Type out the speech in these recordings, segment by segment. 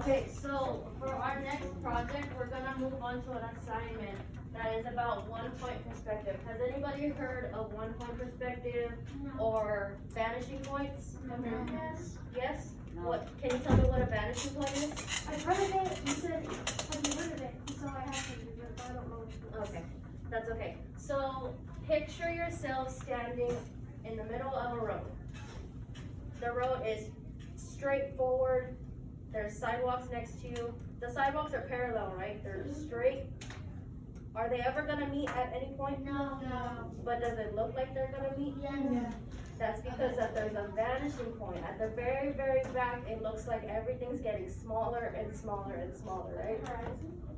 Okay, so for our next project, we're gonna move on to an assignment that is about 1-point perspective. Has anybody heard of 1-point perspective or vanishing points? Yes. Yes? No. What, can you tell me what a vanishing point is? I've heard of it. You said, have you heard of it? So I have to do it, but I don't know what it is. Okay, that's okay. So picture yourself standing in the middle of a road. The road is straight forward. There's sidewalks next to you. The sidewalks are parallel, right? They're straight. Are they ever gonna meet at any point? No. But does it look like they're gonna meet? Yes. That's because that there's a vanishing point. At the very, very back, it looks like everything's getting smaller and smaller and smaller, right?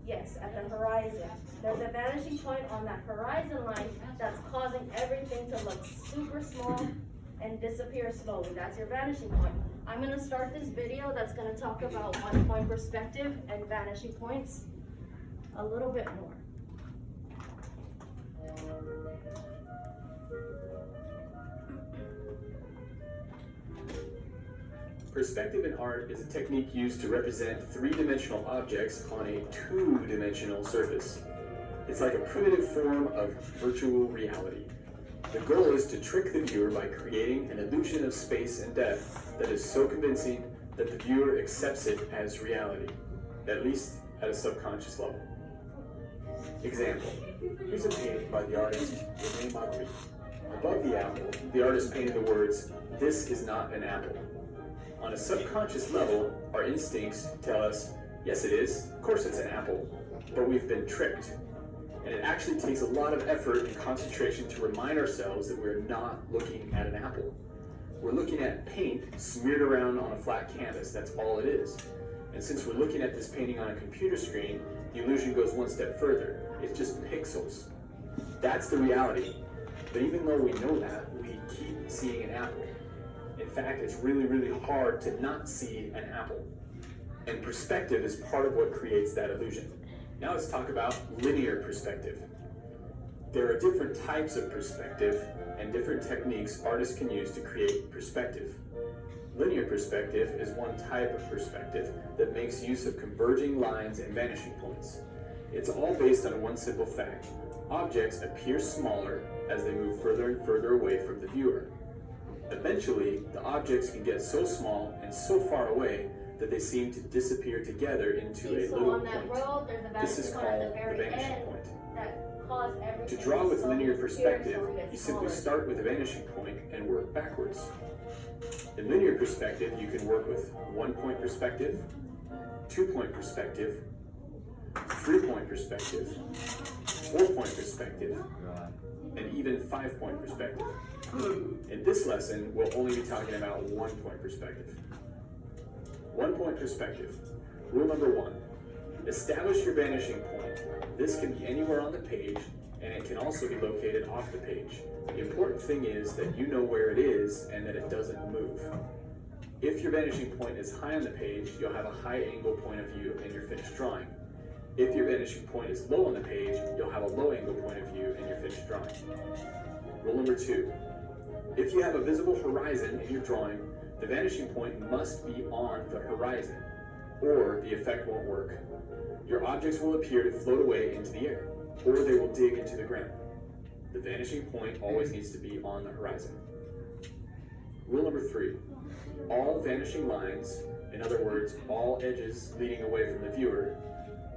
Yes, at the horizon. There's a vanishing point on that horizon line that's causing everything to look super small and disappear slowly. That's your vanishing point. I'm gonna start this video that's gonna talk about 1-point perspective and vanishing points a little bit more. Perspective in art is a technique used to represent three-dimensional objects on a two-dimensional surface. It's like a primitive form of virtual reality. The goal is to trick the viewer by creating an illusion of space and depth that is so convincing that the viewer accepts it as reality, at least at a subconscious level. Example: here's a painting by the artist Rene Magritte. Above the apple, the artist painted the words, "This is not an apple." On a subconscious level, our instincts tell us, yes it is, of course it's an apple, but we've been tricked. And it actually takes a lot of effort and concentration to remind ourselves that we're not looking at an apple. We're looking at paint smeared around on a flat canvas, that's all it is. And since we're looking at this painting on a computer screen, the illusion goes one step further. It's just pixels. That's the reality. But even though we know that, we keep seeing an apple. In fact, it's really, really hard to not see an apple. And perspective is part of what creates that illusion. Now let's talk about linear perspective. There are different types of perspective and different techniques artists can use to create perspective. Linear perspective is one type of perspective that makes use of converging lines and vanishing points. It's all based on one simple fact. Objects appear smaller as they move further and further away from the viewer. Eventually, the objects can get so small and so far away that they seem to disappear together into a So little on that point. road, there's a This is vanishing point at called the the very vanishing end point. that caused everything To draw with slowly linear disappear, perspective, so it gets you simply smaller. start with a vanishing point and work backwards. In linear perspective, you can work with 1-point perspective, 2-point perspective, 3-point perspective, 4-point perspective, and even 5-point perspective. In this lesson, we'll only be talking about 1-point perspective. 1-point perspective. Rule number 1. Establish your vanishing point. This can be anywhere on the page, and it can also be located off the page. The important thing is that you know where it is and that it doesn't move. If your vanishing point is high on the page, you'll have a high angle point of view in your finished drawing. If your vanishing point is low on the page, you'll have a low angle point of view in your finished drawing. Rule number 2. If you have a visible horizon in your drawing, the vanishing point must be on the horizon, or the effect won't work. Your objects will appear to float away into the air, or they will dig into the ground. The vanishing point always needs to be on the horizon. Rule number 3. All vanishing lines, in other words, all edges leading away from the viewer,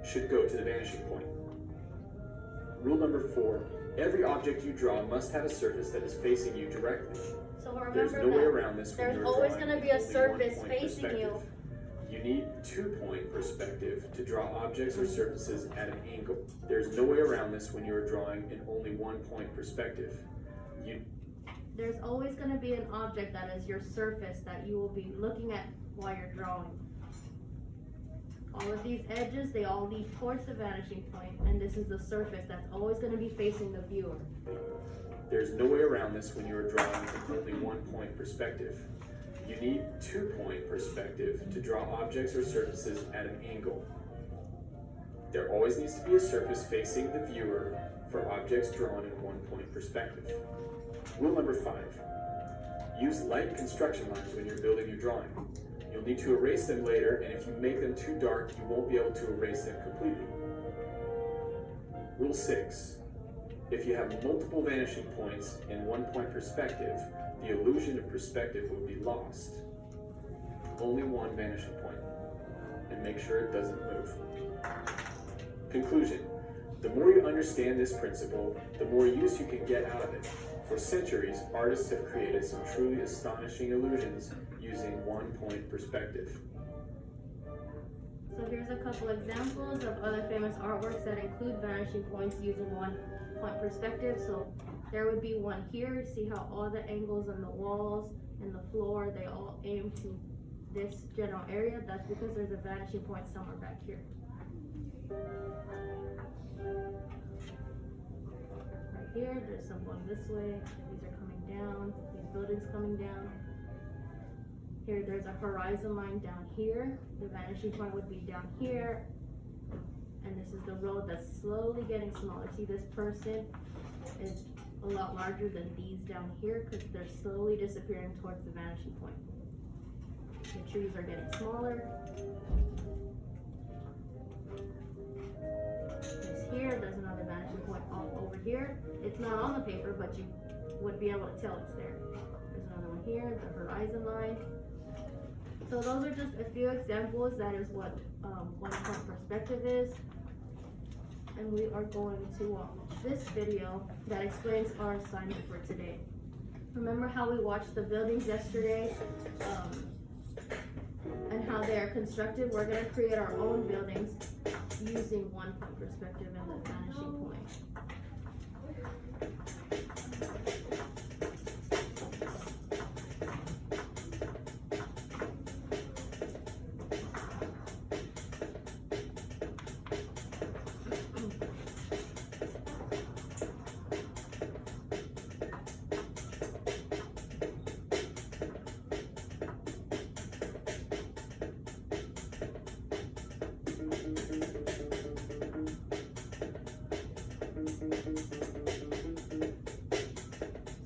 should go to the vanishing point. Rule number 4. Every object you draw must have a surface that is facing you directly. So remember There's no way that around this when there's you're always drawing gonna be in a only surface 1-point facing you. perspective. You need 2-point perspective to draw objects or surfaces at an angle. There's no way around this when you are drawing in only 1-point perspective. there's always gonna be an object that is your surface that you will be looking at while you're drawing. All of these edges, they all lead towards the vanishing point, and this is the surface that's always gonna be facing the viewer. There's no way around this when you are drawing in only 1-point perspective. You need 2-point perspective to draw objects or surfaces at an angle. There always needs to be a surface facing the viewer for objects drawn in 1-point perspective. Rule number 5. Use light construction lines when you're building your drawing. You'll need to erase them later, and if you make them too dark, you won't be able to erase them completely. Rule 6. If you have multiple vanishing points in one-point perspective, the illusion of perspective will be lost. Only one vanishing point, and make sure it doesn't move. Conclusion. The more you understand this principle, the more use you can get out of it. For centuries, artists have created some truly astonishing illusions using one-point perspective. So here's a couple examples of other famous artworks that include vanishing points using one-point perspective. So there would be one here. See how all the angles on the walls and the floor, they all aim to this general area? That's because there's a vanishing point somewhere back here. Right here, there's some going this way. These are coming down. These buildings coming down. Here, there's a horizon line down here. The vanishing point would be down here. And this is the road that's slowly getting smaller. See, this person is a lot larger than these down here because they're slowly disappearing towards the vanishing point. The trees are getting smaller. There's another vanishing point off over here. It's not on the paper, but you would be able to tell it's there. There's another one here, the horizon line. So those are just a few examples. That is what one-point perspective is. And we are going to watch this video that explains our assignment for today. Remember how we watched the buildings yesterday and how they are constructed? We're going to create our own buildings using one-point perspective and the vanishing point.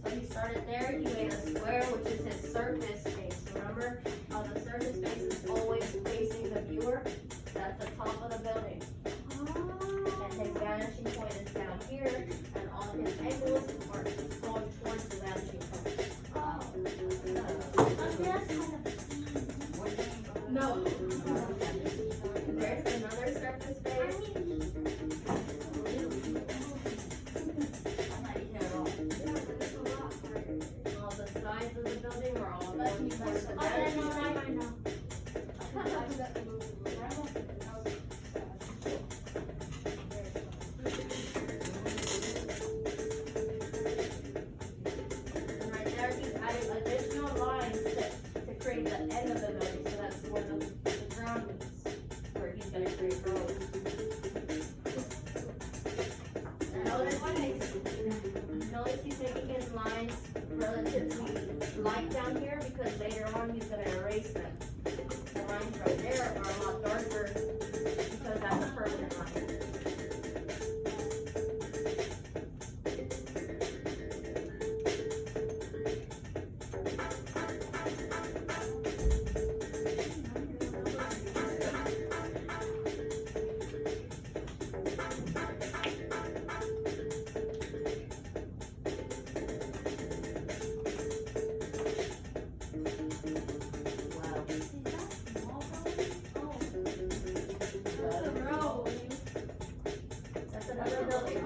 So he started there, he made a square, which is his surface face. Remember how the surface face is always facing the viewer? That's the top of the building. And his vanishing point is down here, and all his angles are going towards the vanishing point. No. There's another surface face. All the sides of the building are all going towards the vanishing point. And right there, he's adding additional lines to create the end of the building. So that's where the ground is, where he's going to create roads. Notice he's making his lines relatively light down here because later on he's going to erase them. The lines right there are a lot darker because that's a permanent line. That's another building.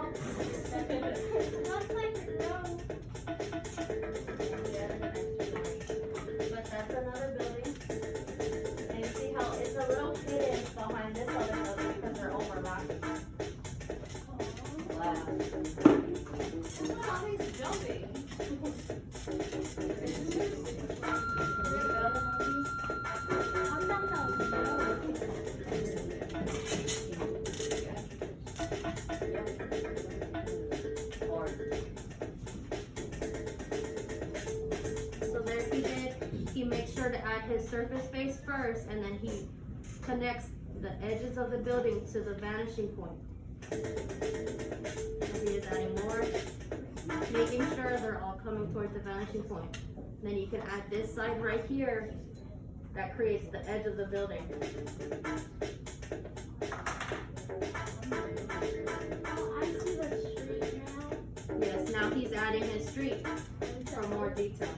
But that's another building. And you see how it's a little hidden behind this other building because they're overlapping. Wow. Look how he's jumping. So there he did. He makes sure to add his surface face first, and then he connects the edges of the building to the vanishing point. And he is adding more, making sure they're all coming towards the vanishing point. Then you can add this side right here that creates the edge of the building. Oh, I see the street now. Yes, now he's adding his street for more detail.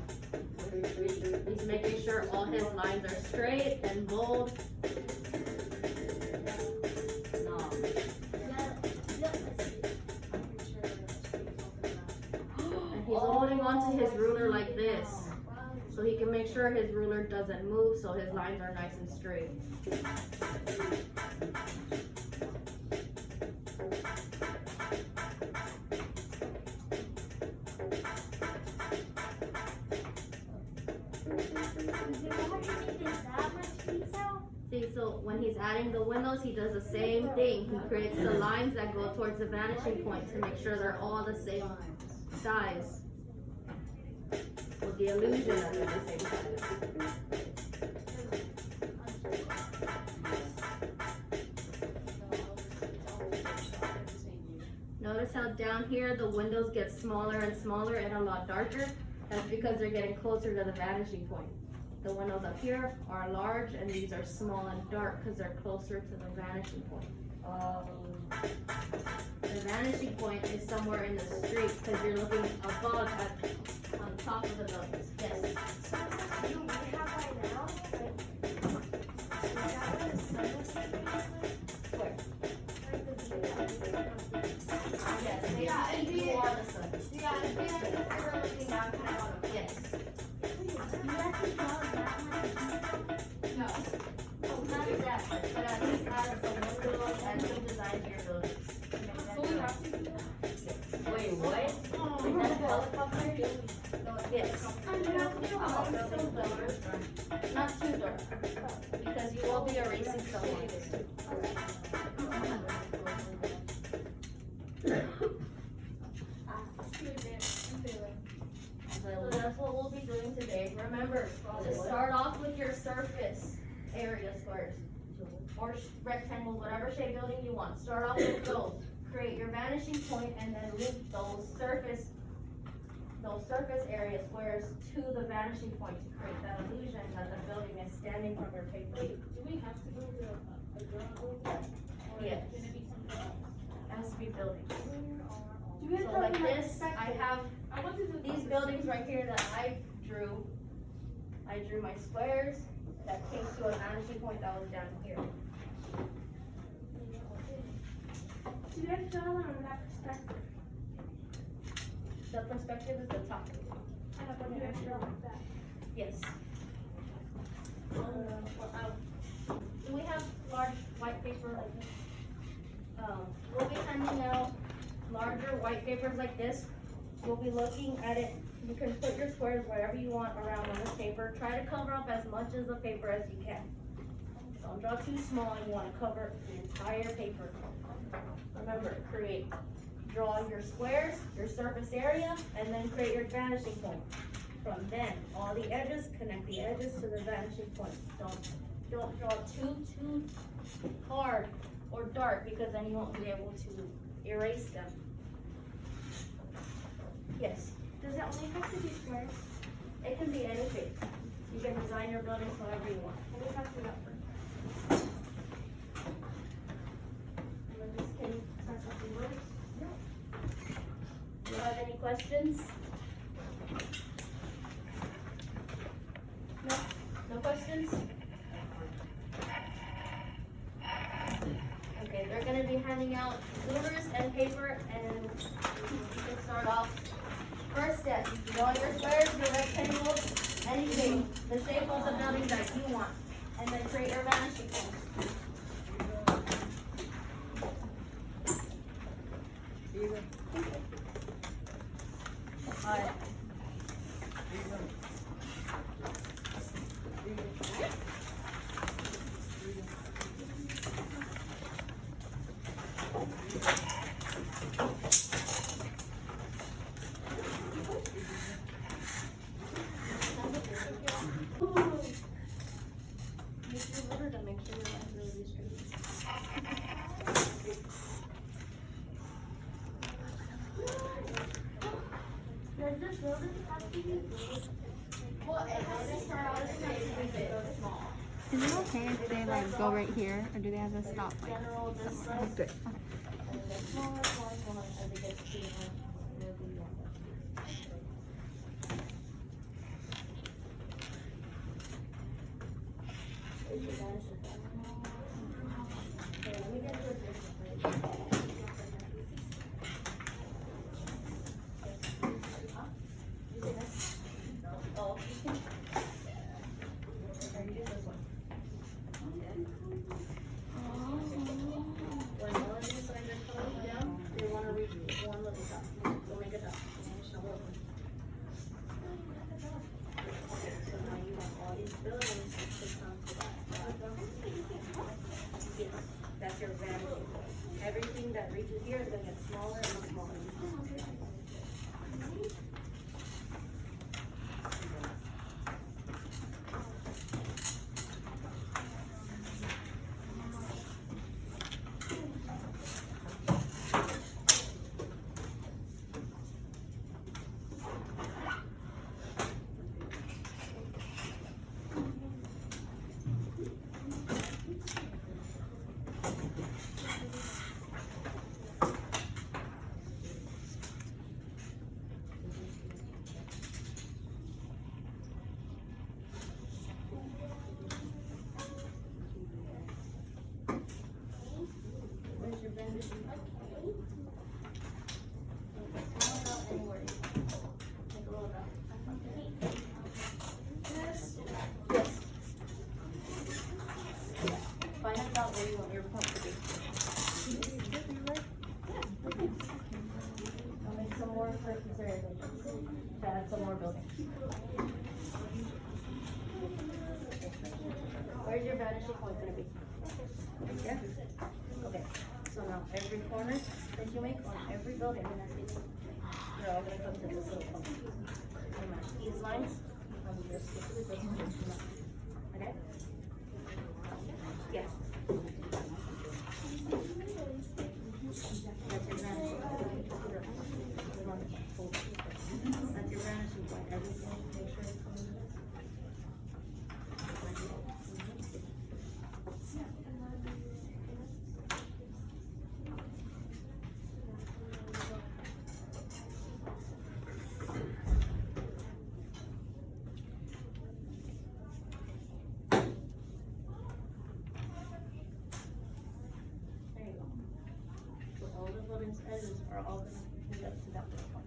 He's making sure all his lines are straight and bold. And he's holding on to his ruler like this, so he can make sure his ruler doesn't move, so his lines are nice and straight. See, so when he's adding the windows, he does the same thing. He creates the lines that go towards the vanishing point to make sure they're all the same size. With the illusion that they're the same size. Notice how down here the windows get smaller and smaller and a lot darker? That's because they're getting closer to the vanishing point. The windows up here are large and these are small and dark because they're closer to the vanishing point. The vanishing point is somewhere in the street because you're looking above on top of the buildings. Yes. You know what we have right now? Like, is that what the sun is like? Where? Like the view. Yes, they Yeah, it'd be- for the sun. Yeah, it'd be like if we were looking down kind of on a Yes. Do you actually draw that much? No. Oh, not that much, but at least add some windows and some design to your buildings. So we have to do that? Wait, what? Is that a helicopter? Yes. Not too dark, because you will be erasing some lines. So that's what we'll be doing today. Remember to start off with your surface area squares or rectangles, whatever shape building you want. Start off with those. Create your vanishing point and then link those surface area squares to the vanishing point to create that illusion that the building is standing from your paper. Do we have to go to a drawing board? Or Yes. can it be something else? It has to be buildings. Do we have So to like have this, I have I want to do these buildings right here that I drew my squares that came to a vanishing point that was down here. Do you guys draw them on that perspective? The perspective is the top. I have one that draw like that. Yes. Do we have large white paper like this? We'll be handing out larger white papers like this. We'll be looking at it. You can put your squares wherever you want around on this paper. Try to cover up as much of the paper as you can. Don't draw too small. You want to cover the entire paper. Remember, draw your squares, your surface area, and then create your vanishing point. From then, all the edges, connect the edges to the vanishing point. Don't draw too hard or dark because then you won't be able to erase them. Yes, Does it only have to be squares? it can be any shape. You can design your buildings however you want. And we have to do that first. And then this can start something worse. Do you have any questions? No? No questions? Okay, they're gonna be handing out rulers and paper and you can start off. First step, draw your squares, your rectangles, any shape, the shape of the building that you want, and then create your vanishing points. Alright. Use your ruler to they go right here, or do they have a stop like General this somewhere? side. Good. And then smaller, smaller, smaller as it gets bigger. It'll be longer. Where's your vanishing point? Okay, let me get you a different place. You say this? Oh. Or you do this one. When one of these sides are coming down, they wanna reach one little dot, so make a dot. Okay, so now you want all these buildings to come to that dot. Yes, that's your vanishing point. Everything that reaches here is gonna get smaller and smaller. Where's your vanishing point? Small dot anywhere. Make a little dot. Yes. Find a dot where you want your point to be. I'll make some more surface areas to add some more building. Where's your vanishing point gonna be? Right there? Okay, so now every corner that you make on every building, they're all gonna come to this little point. And match these lines, I'm just specifically going to this line. Okay? Yes. That's your vanishing point. That's your vanishing point. Everything, make sure it's coming. There you go. So all the building's edges are all gonna lead up to that little point.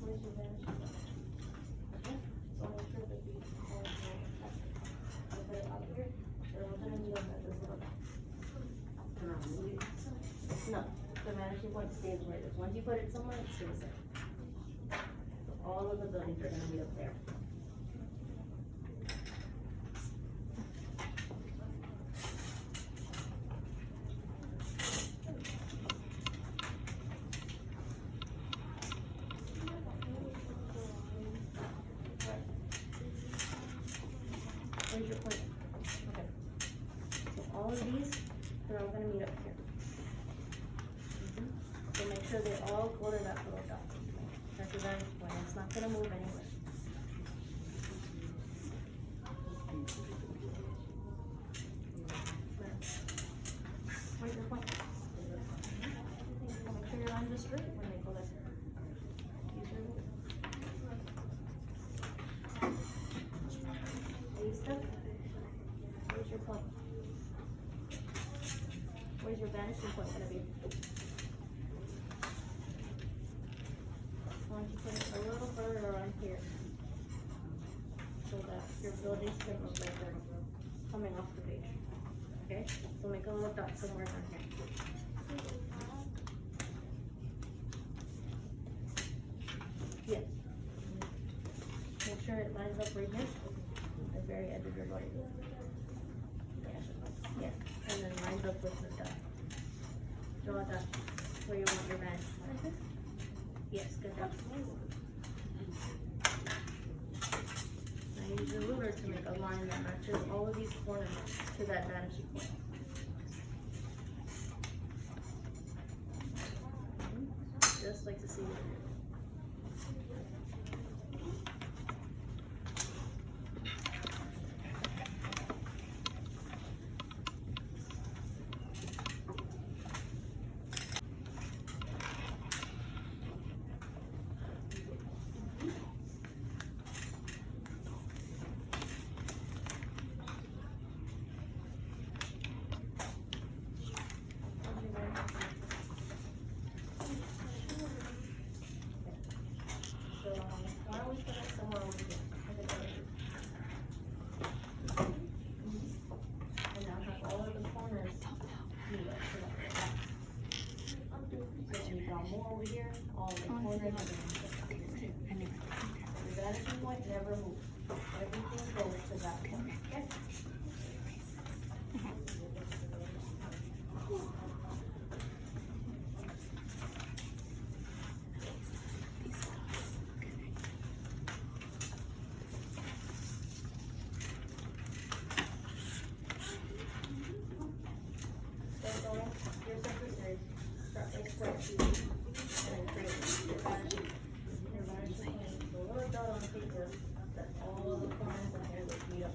Where's your vanishing point? Okay, so make sure that these all go up. I'll put it out here. They're all gonna meet up at this little dot. No, the vanishing point stays where it is. Once you put it somewhere, it stays there. So all of the buildings are gonna meet up there. Where's your point? Okay. So all of these, they're all gonna meet up here. So make sure they all go to that little dot. That's your vantage point. It's not gonna move anywhere. Where's your point? Make sure your lines are straight when they go there. Use your ruler. Lista? Where's your point? Where's your vanishing point gonna be? Why don't you put it a little further around here? So that your buildings can look like they're coming off the page. Okay? So make a little dot somewhere down here. Yes. Make sure it lines up right here. The very edge of your body. Yeah. Yeah. And then lines up with the dot. Draw a dot where you want your vanishing point. Yes, good job. Now use your ruler to make a line that matches all of these corners to that vanishing point. Just like to see it. Why don't we put it somewhere over here? And now have all of the corners meet up to that. So you draw more over here, all of the corners are going to meet up here too. The vanishing point never moves. Everything goes to that point. Okay? Your secretary, start like spreadsheet, and then create your vanishing point. So a little dot on paper that all of the corners in here would meet up.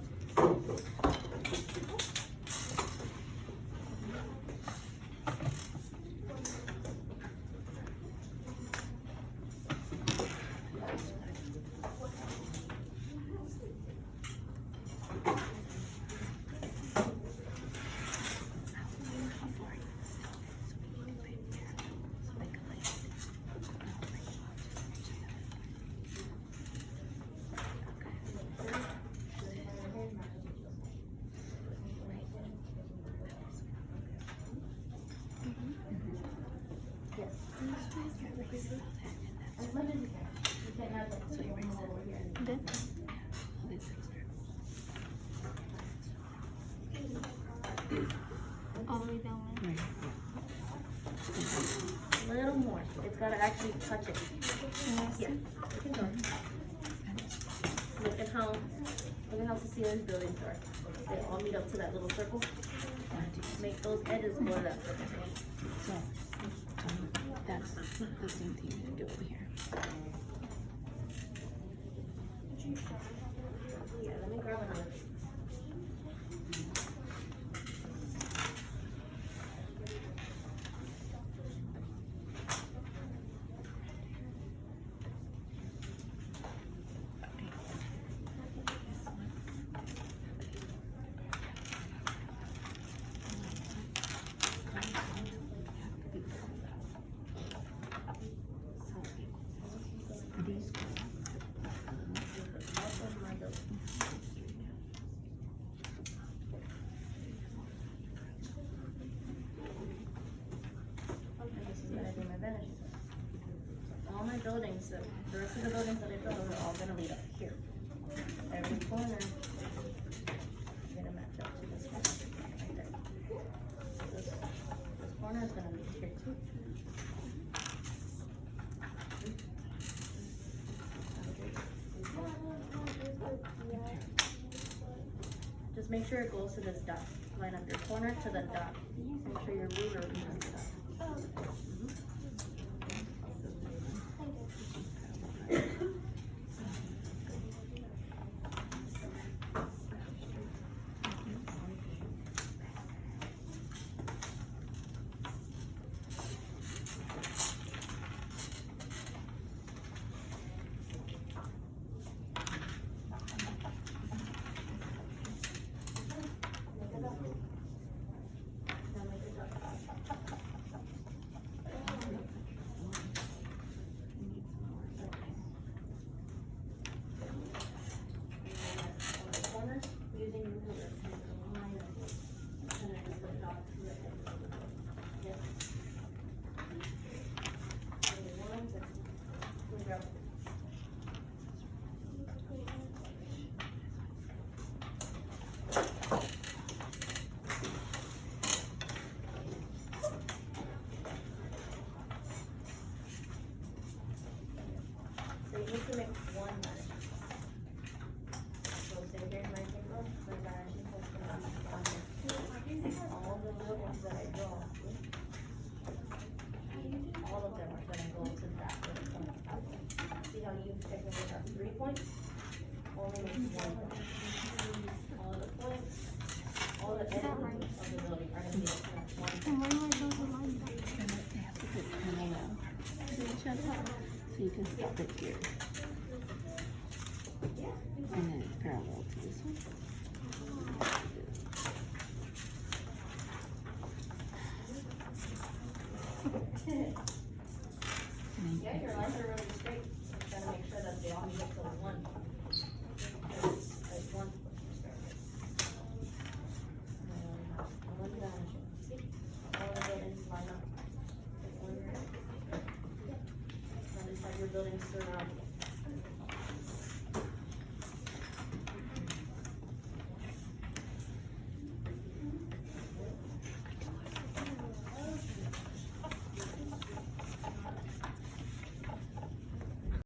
Yes. As much as you can. You can't have that. So you're over here. All the way down. A little more. It's gotta actually touch it. Yeah. You can go. Look at how Cecilia's buildings are. They all meet up to that little circle. Make those edges go to that circle. So, that's the same thing you do over here. Yeah, let me grab another. All my buildings, the rest of the buildings that I built are all gonna lead up here. Every corner is gonna match up to this one right there. So this corner is gonna lead here too. Just make sure it goes to this dot. Line up your corner to the dot. Make sure your ruler is on the dot. Now make a dot. make one vanishing. So say here's my single, my vanishing point's gonna be down here. All the little ones that I draw, all of them are gonna go to that little point. See how you technically have 3 points? Only make 1 point. All the points, all the edges of the building are gonna be at that 1 point. They have to put parallel to each other, so you can stop it here. And then it's parallel to this one. Yeah, your lines are really straight. Just gotta make sure that they all meet up to 1. Like 1. One vanishing. See? All the buildings line up. Like 1. Now this how your buildings surround you.